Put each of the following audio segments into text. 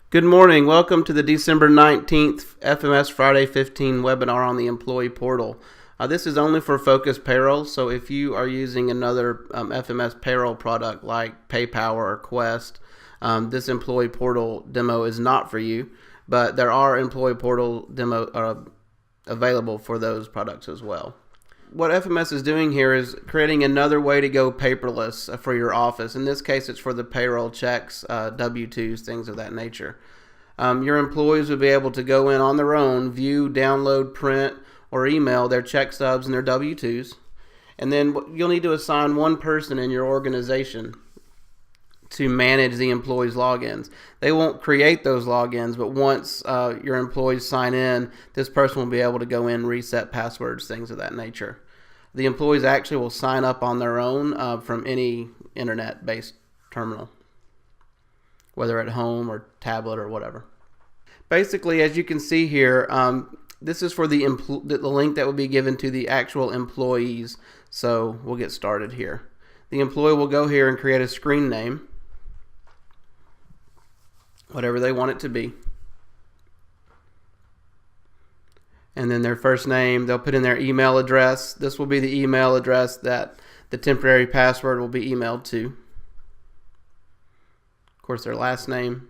Good morning. Welcome to the December 19th FMS Friday 15 webinar on the employee portal. This is only for Focus Payroll, so if you are using another FMS payroll product like PayPal or Quest, this employee portal demo is not for you, but there are employee portal demo available for those products as well. What FMS is doing here is creating another way to go paperless for your office. In this case, it's for the payroll checks, W-2s, things of that nature. Your employees will be able to go in on their own, view, download, print, or email their check stubs and their W-2s. And then you'll need to assign one person in your organization to manage the employees' logins. They won't create those logins, but once your employees sign in, this person will be able to go in, reset passwords, things of that nature. The employees actually will sign up on their own from any internet-based terminal, whether at home or tablet or whatever. Basically, as you can see here, this is for the link that will be given to the actual employees. So we'll get started here. The employee will go here and create a screen name, whatever they want it to be. And then their first name, they'll put in their email address. This will be the email address that the temporary password will be emailed to. Of course, their last name,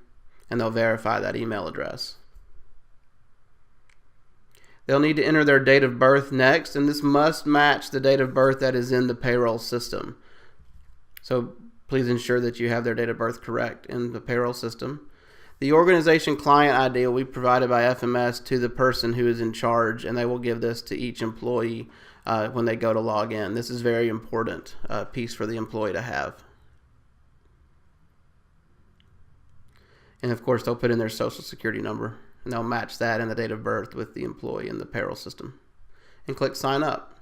and they'll verify that email address. They'll need to enter their date of birth next, and this must match the date of birth that is in the payroll system. So please ensure that you have their date of birth correct in the payroll system. The organization client ID will be provided by FMS to the person who is in charge, and they will give this to each employee when they go to log in. This is a very important piece for the employee to have. And of course, they'll put in their social security number, and they'll match that and the date of birth with the employee in the payroll system. And click sign up.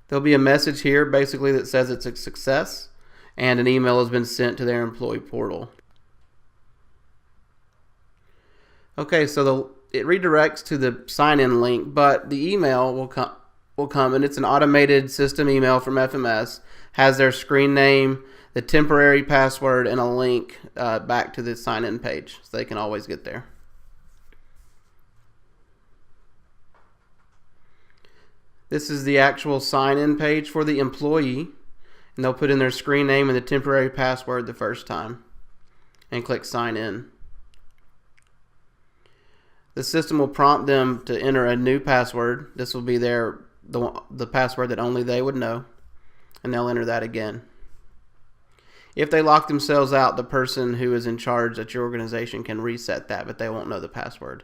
There'll be a message here basically that says it's a success, and an email has been sent to their employee portal. Okay, so it redirects to the sign-in link, but the email will come, and it's an automated system email from FMS, has their screen name, the temporary password, and a link back to the sign-in page, so they can always get there. This is the actual sign-in page for the employee, and they'll put in their screen name and the temporary password the first time, and click sign in. The system will prompt them to enter a new password. This will be the password that only they would know, and they'll enter that again. If they lock themselves out, the person who is in charge at your organization can reset that, but they won't know the password.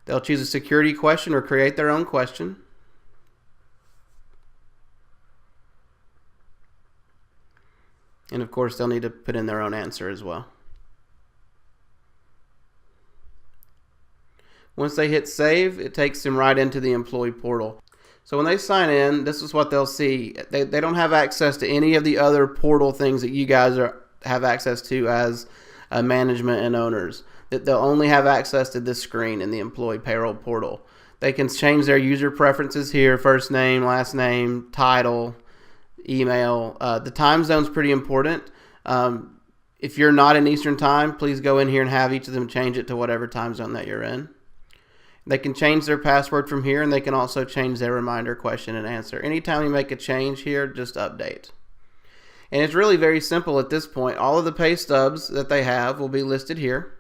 They'll choose a security question or create their own question. And of course, they'll need to put in their own answer as well. Once they hit save, it takes them right into the employee portal. So when they sign in, this is what they'll see. They don't have access to any of the other portal things that you guys have access to as management and owners. They'll only have access to this screen in the employee payroll portal. They can change their user preferences here: first name, last name, title, email. The time zone is pretty important. If you're not in Eastern time, please go in here and have each of them change it to whatever time zone that you're in. They can change their password from here, and they can also change their reminder question and answer. Anytime you make a change here, just update. And it's really very simple at this point. All of the pay stubs that they have will be listed here.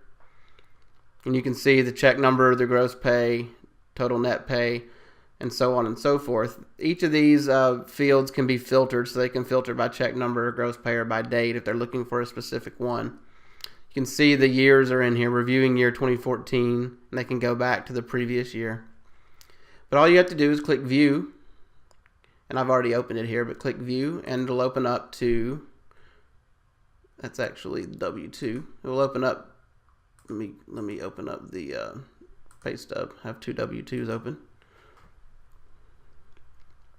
And you can see the check number, the gross pay, total net pay, and so on and so forth. Each of these fields can be filtered, so they can filter by check number, gross pay, or by date if they're looking for a specific one. You can see the years are in here, reviewing year 2014, and they can go back to the previous year. But all you have to do is click view, and I've already opened it here, but click view, and it'll open up to, that's actually W2. It will open up, let me open up the pay stub. I have two W2s open.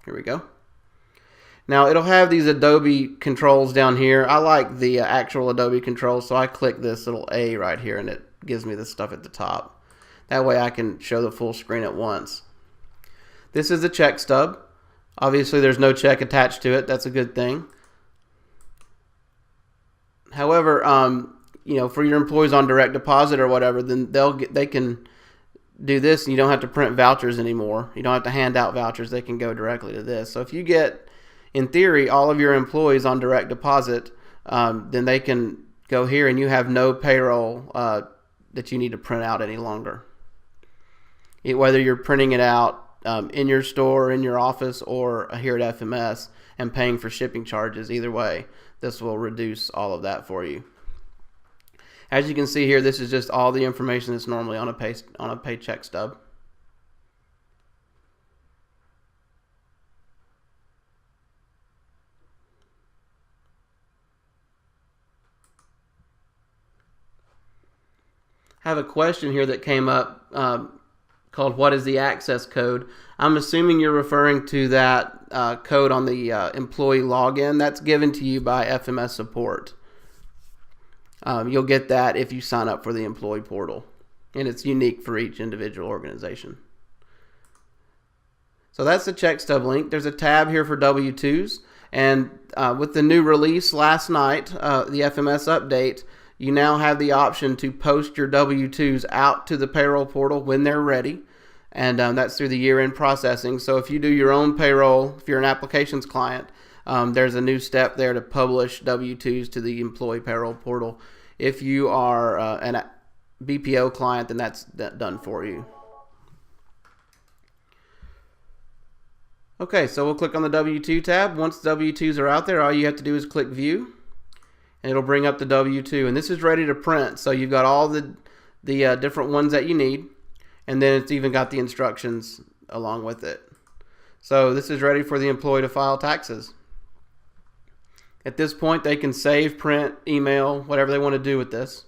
Here we go. Now it'll have these Adobe controls down here. I like the actual Adobe controls, so I click this little A right here, and it gives me the stuff at the top. That way I can show the full screen at once. This is the check stub. Obviously there's no check attached to it. That's a good thing. However, for your employees on direct deposit or whatever, then they can do this, and you don't have to print vouchers anymore. You don't have to hand out vouchers. They can go directly to this. So if you get, in theory, all of your employees on direct deposit, then they can go here, and you have no payroll that you need to print out any longer. Whether you're printing it out in your store, or in your office, or here at FMS, and paying for shipping charges, either way, this will reduce all of that for you. As you can see here, this is just all the information that's normally on a paycheck stub. I have a question here that came up called "What is the access code?" I'm assuming you're referring to that code on the employee login that's given to you by FMS support. You'll get that if you sign up for the employee portal, and it's unique for each individual organization. So that's the check stub link. There's a tab here for W-2s, and with the new release last night, the FMS update, you now have the option to post your W-2s out to the payroll portal when they're ready, and that's through the year-end processing. So if you do your own payroll, if you're an applications client, there's a new step there to publish W-2s to the employee payroll portal. If you are an BPO client, then that's done for you. Okay, so we'll click on the W-2 tab. Once W-2s are out there, all you have to do is click View, and it'll bring up the W-2. And this is ready to print, so you've got all the different ones that you need, and then it's even got the instructions along with it. So this is ready for the employee to file taxes. At this point, they can save, print, email, whatever they want to do with this.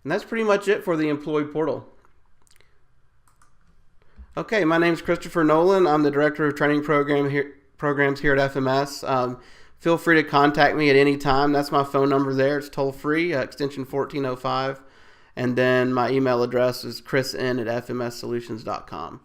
And that's pretty much it for the employee portal. Okay, my name is Christopher Nolan. I'm the Director of Training Programs here at FMS. Feel free to contact me at any time. That's my phone number there. It's toll free, extension 1405. And then my email address is chrisn@fmssolutions.com.